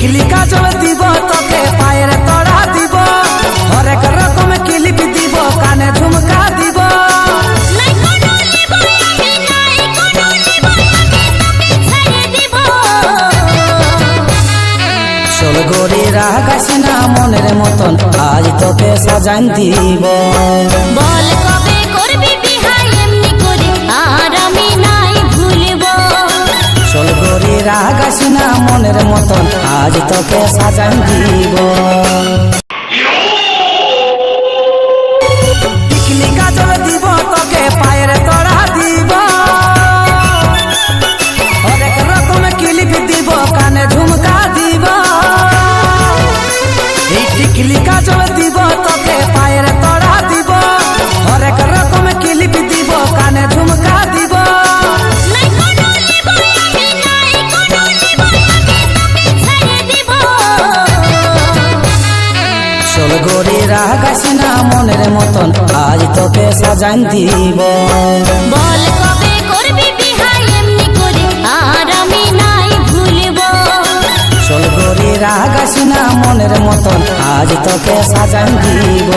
টিকলি কাজল দিব তোকে পায়ের তড়া দিব হরেক রকম ক্লিপ দিব কানে ঝুমকা দিব চলগরি রাগাস না মনের মতন আজ তোকে সাজান দিব বল কবে করবি বিহা এমনি করে আর আমি নাই ভুলব চলগরি রাগাস না মনের মতন আজ তোকে সাজান দিব টিকলি কাজল দিব তোকে পায়ের তড়া দিব হরেক রকম ক্লিপ দিব কানে ঝুমকা দিব এই টিকলি কাজল দিব তোকে পায়ের তড়া দিব হরেক রকম ক্লিপ দিব কানে ঝুমকা দিব চলগরি রাগাস না মনের মতন আজ তোকে সাজান দিব বল কবে করবি বিহা এমনি করে আর আমি নাই ভুলব চলগরি রাগাস না মনের মতন আজ তোকে সাজান দিব।